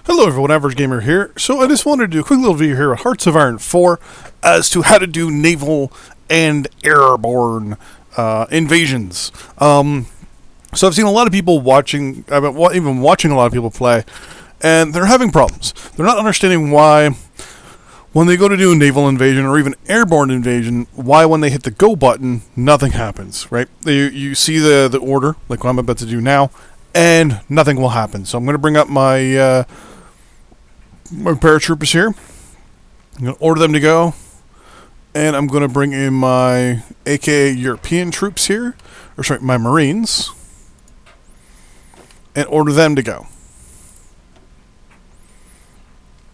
Hello everyone, Average Gamer here. So I just wanted to do a quick little video here with Harts of Iron 4 as to how to do naval and airborne invasions. So I've seen a lot of people watching, even watching a lot of people play, and they're having problems. They're not understanding why when they go to do a naval invasion or even airborne invasion, why when they hit the go button, nothing happens, right? You see the order, like what I'm about to do now, and nothing will happen. So I'm going to bring up my my paratroopers here. I'm going to order them to go, and I'm going to bring in my aka European troops here, or sorry, my Marines, and order them to go.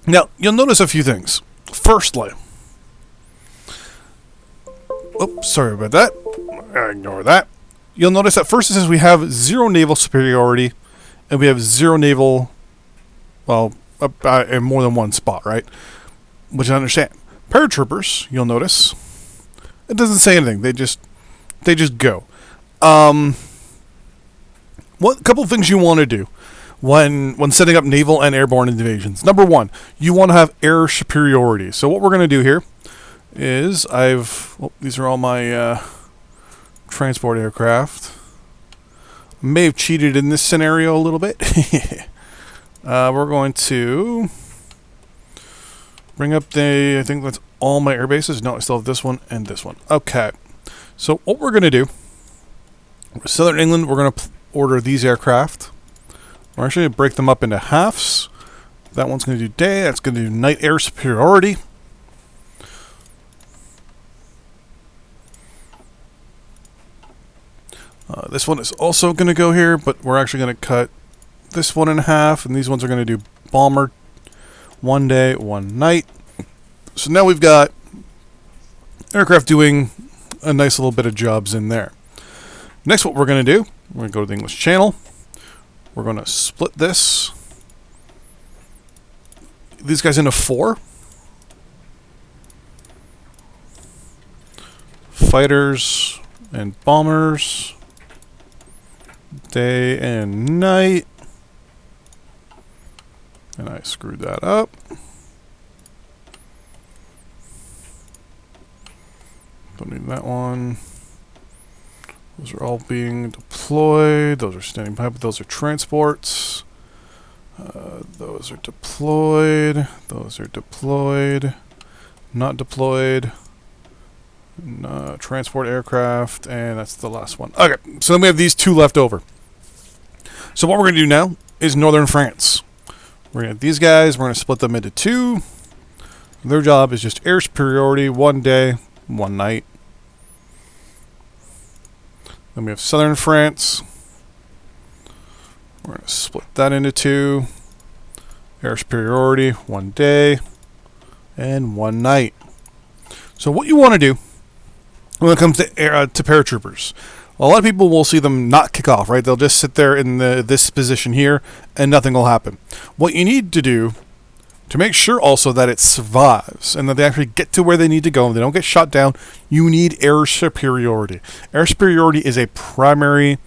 Now, you'll notice a few things. Firstly, oops, sorry about that. Ignore that. You'll notice that first it says we have 0 naval superiority, and we have 0 naval, well, in more than one spot, right? Which I understand. Paratroopers, you'll notice, it doesn't say anything. They just go. What couple of things you want to do when setting up naval and airborne invasions? Number one, you want to have air superiority. So what we're going to do here is these are all my transport aircraft. May have cheated in this scenario a little bit. We're going to bring up I think that's all my air bases. No, I still have this one and this one. Okay. So what we're going to do, Southern England, we're going to order these aircraft. We're actually going to break them up into halves. That one's going to do day. That's going to do night air superiority. This one is also going to go here, but we're actually going to cut this one in half, and these ones are going to do bomber, one day, one night. So now we've got aircraft doing a nice little bit of jobs in there. Next, what we're going to do, we're going to go to the English Channel. We're going to split these guys into 4. Fighters and bombers, day and night. And I screwed that up. Don't need that one. Those are all being deployed. Those are standing by, but those are transports. Those are deployed. Those are deployed. Not deployed. Transport aircraft, and that's the last one. Okay, so then we have these 2 left over. So what we're going to do now is Northern France. We're going to have these guys, we're going to split them into 2. Their job is just air superiority, one day, one night. Then we have Southern France. We're going to split that into 2. Air superiority, one day, and one night. So what you want to do when it comes to paratroopers, a lot of people will see them not kick off, right? They'll just sit there in this position here, and nothing will happen. What you need to do to make sure also that it survives and that they actually get to where they need to go and they don't get shot down, you need air superiority. Air superiority is a primary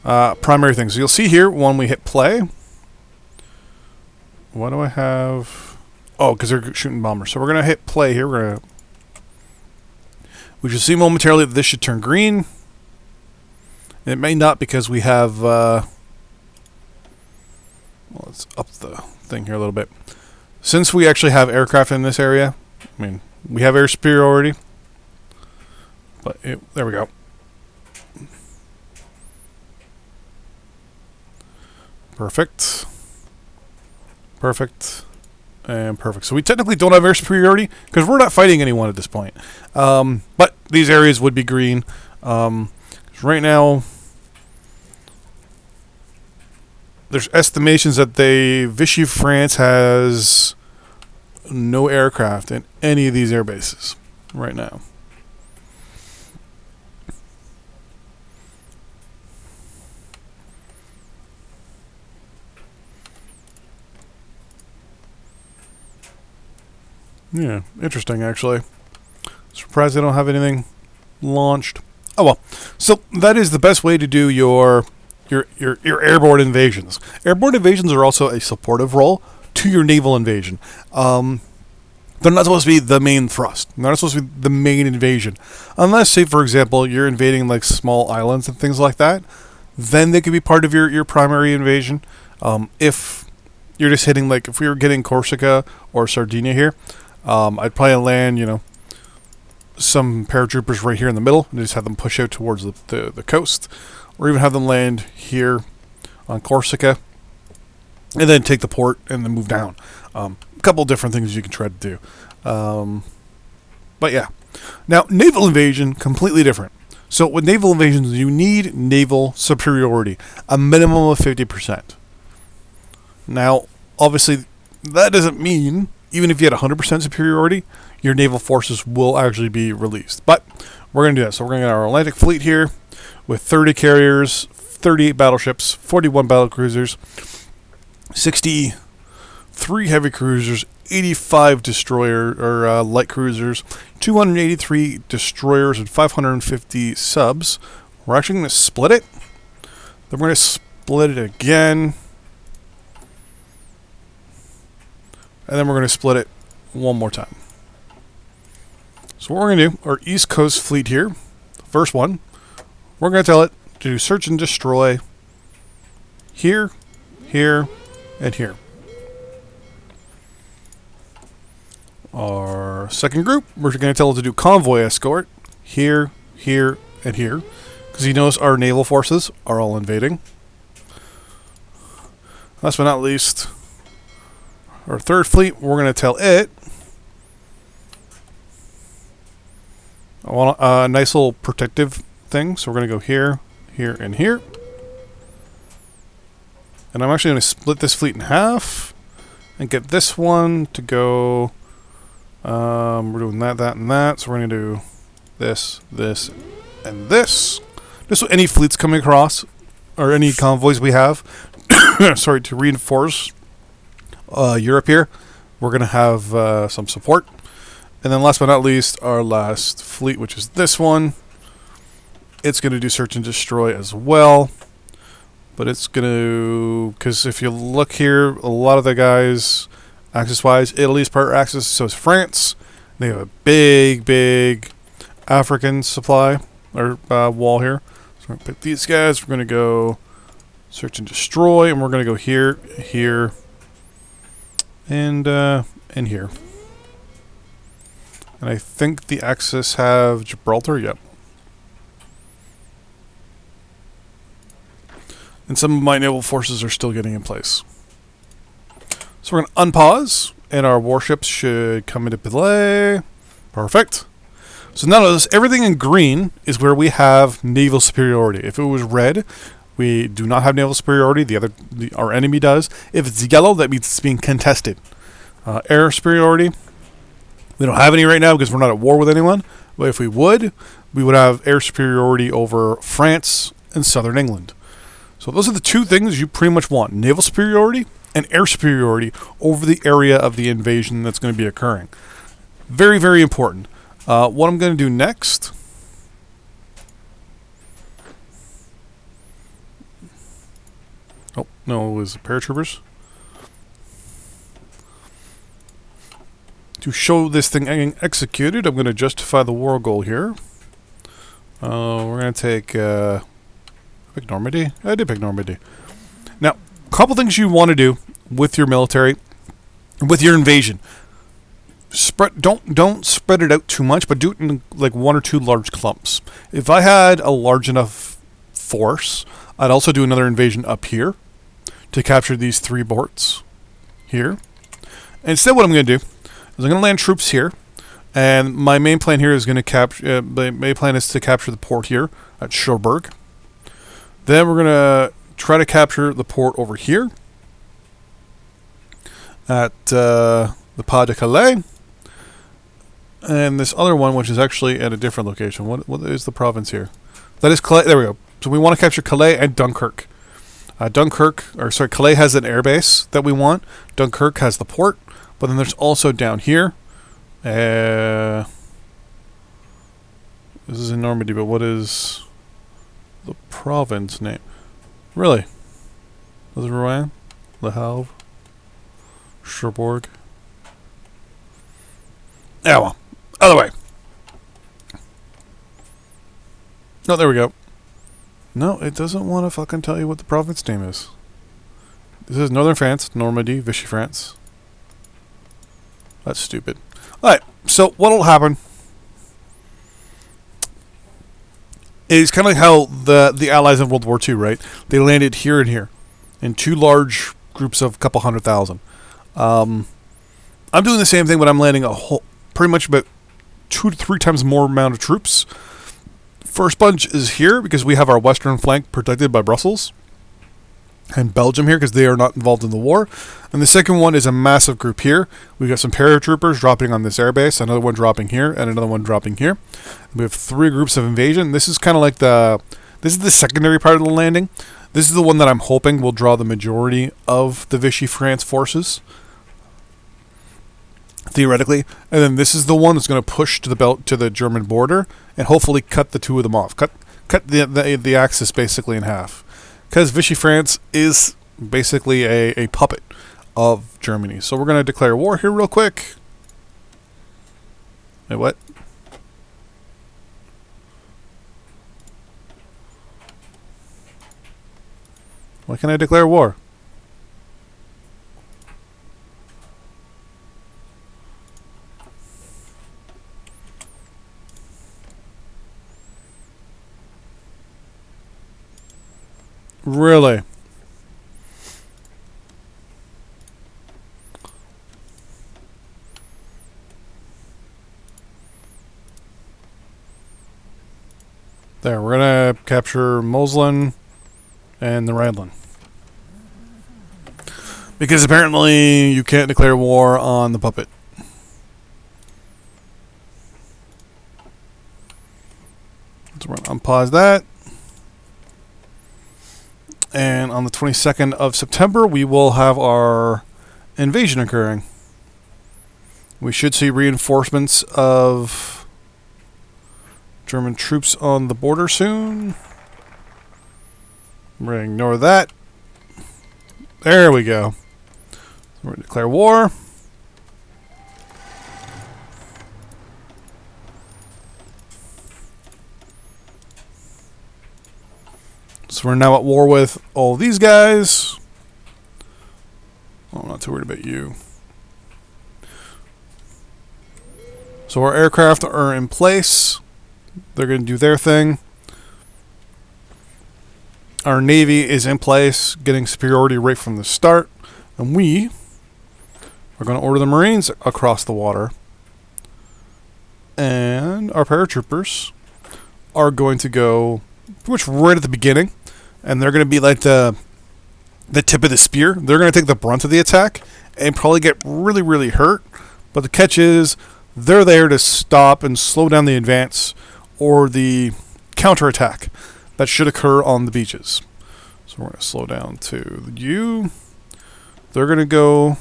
thing. So you'll see here when we hit play. What do I have? Oh, because they're shooting bombers. So we're going to hit play here. We should see momentarily that this should turn green. It may not because we have, well, let's up the thing here a little bit. Since we actually have aircraft in this area, I mean, we have air superiority. But there we go. Perfect. Perfect. And perfect. So we technically don't have air superiority because we're not fighting anyone at this point. But these areas would be green. Right now, there's estimations that Vichy France has no aircraft in any of these air bases right now. Yeah, interesting actually. Surprised they don't have anything launched. Oh well. So that is the best way to do your your airborne invasions. Airborne invasions are also a supportive role to your naval invasion. They're not supposed to be the main thrust. They're not supposed to be the main invasion. Unless, say, for example, you're invading like small islands and things like that, then they could be part of your primary invasion. If you're just hitting, like, if we were getting Corsica or Sardinia here, I'd probably land, some paratroopers right here in the middle and just have them push out towards the coast. Or even have them land here on Corsica and then take the port and then move down. A couple different things you can try to do. But yeah. Now, naval invasion, completely different. So with naval invasions, you need naval superiority, a minimum of 50%. Now, obviously, that doesn't mean, even if you had 100% superiority, your naval forces will actually be released. But we're going to do that. So we're going to get our Atlantic fleet here with 30 carriers, 38 battleships, 41 battlecruisers, 63 heavy cruisers, 85 light cruisers, 283 destroyers, and 550 subs. We're actually going to split it. Then we're going to split it again. And then we're going to split it one more time. So what we're going to do, our East Coast fleet here, the first one, we're going to tell it to do search and destroy here, here, and here. Our second group, we're going to tell it to do convoy escort here, here, and here. Because you notice our naval forces are all invading. Last but not least, our third fleet, we're going to tell it I want a nice little protective thing. So we're going to go here, here, and here. And I'm actually going to split this fleet in half and get this one to go. We're doing that, that, and that. So we're going to do this, this, and this. Just so any fleets coming across, or any convoys we have, sorry, to reinforce Europe here, we're going to have some support. And then last but not least, our last fleet, which is this one. It's going to do search and destroy as well. But it's going to, because if you look here, a lot of the guys, Axis-wise, Italy's part Axis, so is France. They have a big, big African supply, or wall here. So we're going to pick these guys. We're going to go search and destroy, and we're going to go here, here, and here. And I think the Axis have Gibraltar, yep. And some of my naval forces are still getting in place. So we're going to unpause, and our warships should come into play. Perfect. So now notice, everything in green is where we have naval superiority. If it was red, we do not have naval superiority. Our enemy does. If it's yellow, that means it's being contested. Air superiority, we don't have any right now because we're not at war with anyone. But if we would have air superiority over France and southern England. So those are the two things you pretty much want. Naval superiority and air superiority over the area of the invasion that's going to be occurring. Very, very important. What I'm going to do next... Oh, no, it was paratroopers. To show this thing getting executed, I'm going to justify the war goal here. We're going to take... pick Normandy? I did pick Normandy. Now, a couple things you want to do with your military, with your invasion. Don't spread it out too much, but do it in like one or two large clumps. If I had a large enough force, I'd also do another invasion up here to capture these 3 ports here. And instead, what I'm going to do is I'm going to land troops here, and my main plan here is going to capture. My main plan is to capture the port here at Cherbourg. Then we're going to try to capture the port over here at the Pas de Calais. And this other one, which is actually at a different location. What is the province here? That is Calais. There we go. So we want to capture Calais and Dunkirk. Calais has an airbase that we want. Dunkirk has the port. But then there's also down here. This is in Normandy, but what is the province name? Really? Was it Rouen? Le Havre? Cherbourg? Yeah, well. Other way. Oh, there we go. No, it doesn't want to fucking tell you what the province name is. This is Northern France, Normandy, Vichy France. That's stupid. Alright, so what'll happen is kind of like how the Allies in World War II, right? They landed here and here in two large groups of a couple 100,000. I'm doing the same thing, but I'm landing pretty much about 2 to 3 times more amount of troops. First bunch is here because we have our western flank protected by Brussels and Belgium here because they are not involved in the war. And the second one is a massive group here. We've got some paratroopers dropping on this airbase, another one dropping here, and another one dropping here. We have 3 groups of invasion. This is kind of like this is the secondary part of the landing. This is the one that I'm hoping will draw the majority of the Vichy France forces, theoretically. And then this is the one that's going to push to the German border and hopefully cut the two of them off. Cut the axis basically in half. Because Vichy France is basically a puppet of Germany. So we're going to declare war here real quick. Wait, what? Why can't I declare war? Really? There, we're gonna capture Moslin and the Rhineland. Because apparently you can't declare war on the puppet. So we're gonna unpause that. And on the 22nd of September, we will have our invasion occurring. We should see reinforcements of German troops on the border soon. We're going to ignore that. There we go. We're going to declare war. So we're now at war with all these guys. Oh, I'm not too worried about you. So our aircraft are in place. They're going to do their thing. Our Navy is in place, getting superiority right from the start. And we are going to order the Marines across the water. And our paratroopers are going to go pretty much right at the beginning. And they're going to be like the tip of the spear. They're going to take the brunt of the attack and probably get really, really hurt. But the catch is they're there to stop and slow down the advance or the counterattack that should occur on the beaches. So we're going to slow down to you. They're going to go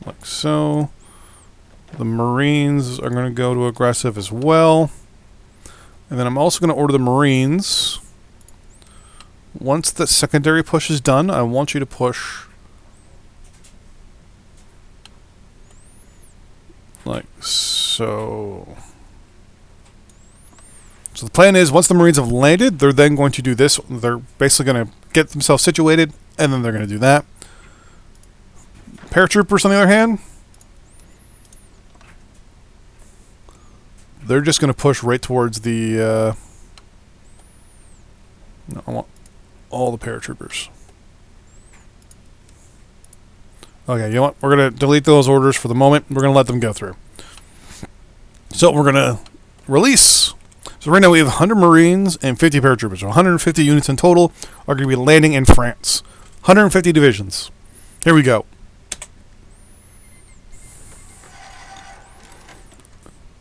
like so. The Marines are going to go to aggressive as well. And then I'm also going to order the Marines. Once the secondary push is done, I want you to push like so. So the plan is, once the Marines have landed, they're then going to do this. They're basically going to get themselves situated, and then they're going to do that. Paratroopers, on the other hand, they're just going to push right towards the... no, I want all the paratroopers. Okay, you know what? We're going to delete those orders for the moment. We're going to let them go through. So we're going to release. So right now we have 100 Marines and 50 paratroopers. So 150 units in total are going to be landing in France. 150 divisions. Here we go.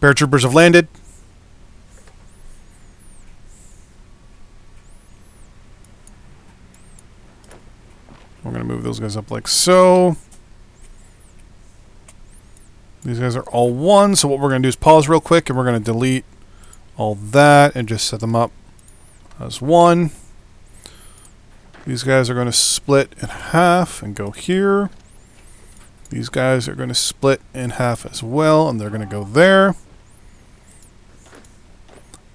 Paratroopers have landed. We're going to move those guys up like so. These guys are all one. So what we're going to do is pause real quick and we're going to delete all that and just set them up as one. These guys are going to split in half and go here. These guys are going to split in half as well, and they're going to go there.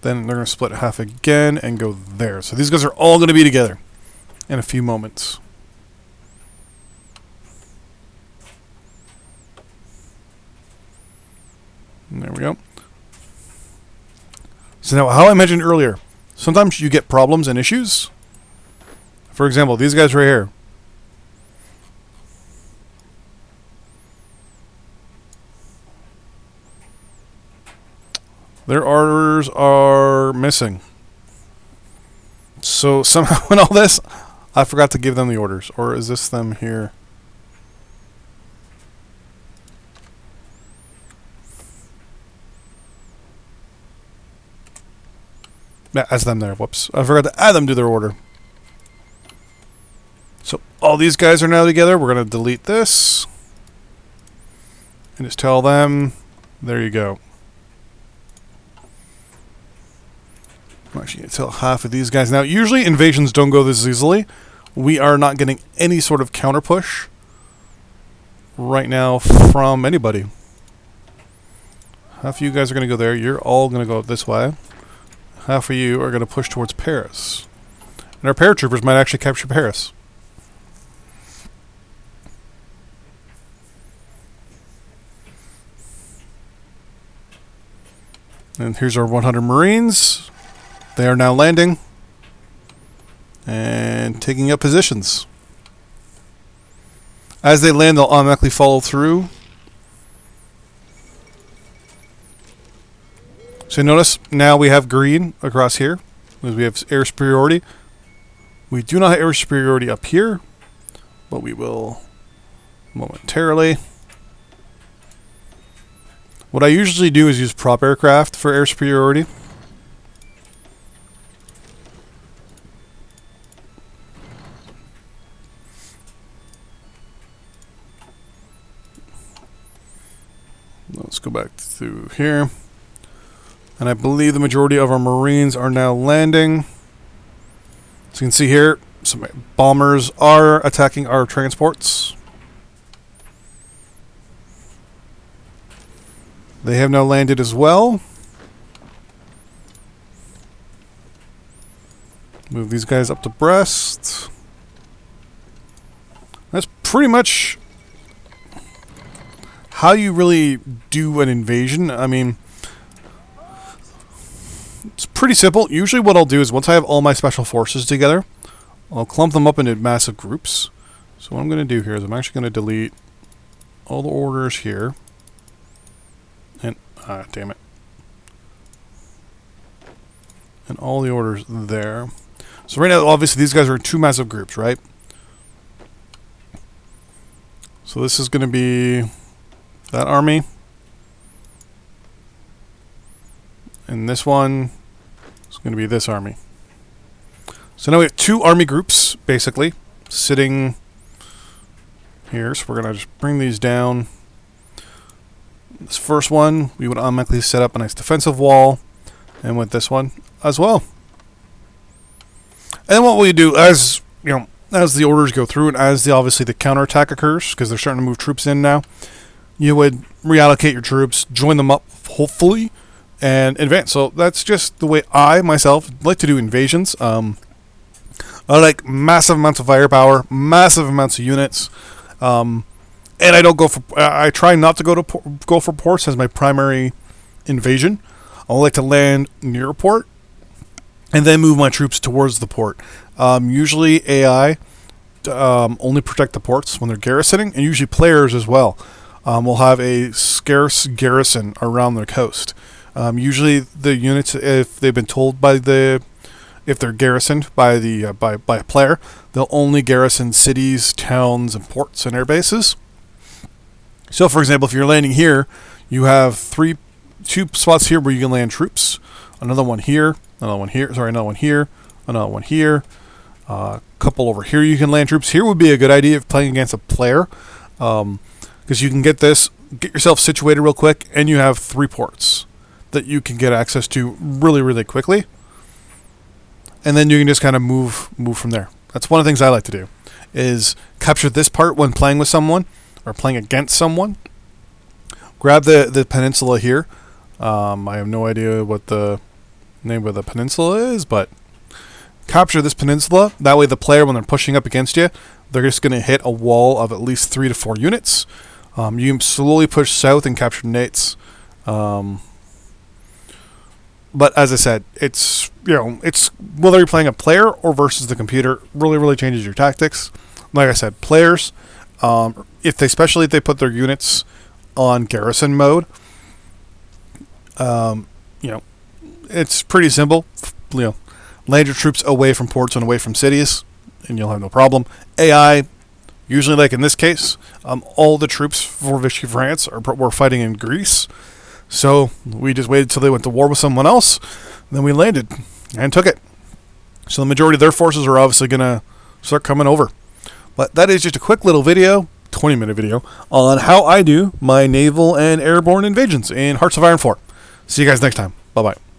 Then they're going to split in half again and go there. So these guys are all going to be together in a few moments. And there we go. So now, how I mentioned earlier, sometimes you get problems and issues. For example, these guys right here. Their orders are missing. So somehow in all this, I forgot to give them the orders. Or is this them here? Yeah, that's them there. Whoops. I forgot to add them to their order. So all these guys are now together. We're going to delete this. And just tell them, there you go. I'm actually going to tell half of these guys. Now, usually invasions don't go this easily. We are not getting any sort of counter push right now from anybody. Half of you guys are going to go there. You're all going to go this way. Half of you are going to push towards Paris. And our paratroopers might actually capture Paris. And here's our 100 Marines. They are now landing and taking up positions. As they land, they'll automatically follow through. So notice now we have green across here because we have air superiority. We do not have air superiority up here, but we will momentarily. What I usually do is use prop aircraft for air superiority. Let's go back through here. And I believe the majority of our Marines are now landing. So you can see here, some bombers are attacking our transports. They have now landed as well. Move these guys up to Brest. That's pretty much how you really do an invasion. I mean, it's pretty simple. Usually what I'll do is once I have all my special forces together, I'll clump them up into massive groups. So what I'm going to do here is I'm actually going to delete all the orders here. And, damn it. And all the orders there. So right now, obviously, these guys are in two massive groups, right? So this is going to be that army. And this one is going to be this army. So now we have two army groups, basically, sitting here. So we're going to just bring these down. This first one, we would automatically set up a nice defensive wall. And with this one as well. And then what we do, as you know, as the orders go through and as obviously the counterattack occurs, because they're starting to move troops in now, you would reallocate your troops, join them up, hopefully, and advance. So that's just the way I, myself, like to do invasions. I like massive amounts of firepower, massive amounts of units, and I don't go for. I try not to go for ports as my primary invasion. I like to land near a port, and then move my troops towards the port. Usually AI only protect the ports when they're garrisoning, and usually players as well will have a scarce garrison around their coast. Usually the units, if they've been told by if they're garrisoned by by a player, they'll only garrison cities, towns, and ports and air bases. So, for example, if you're landing here, you have two spots here where you can land troops. Another one here, another one here. Sorry, another one here, another one here. A couple over here you can land troops. Here would be a good idea if playing against a player, because you can get yourself situated real quick, and you have 3 ports that you can get access to really, really quickly. And then you can just kind of move from there. That's one of the things I like to do, is capture this part when playing with someone or playing against someone. Grab the peninsula here. I have no idea what the name of the peninsula is, but capture this peninsula. That way the player, when they're pushing up against you, they're just going to hit a wall of at least 3 to 4 units. You slowly push south and capture nates. But as I said, it's whether you're playing a player or versus the computer, really changes your tactics. Like I said, players, especially if they put their units on garrison mode, it's pretty simple. Land your troops away from ports and away from cities, and you'll have no problem. AI, usually like in this case, all the troops for Vichy France were fighting in Greece. So we just waited till they went to war with someone else, then we landed and took it. So the majority of their forces are obviously going to start coming over. But that is just a quick little video, 20-minute video, on how I do my naval and airborne invasions in Hearts of Iron 4. See you guys next time. Bye-bye.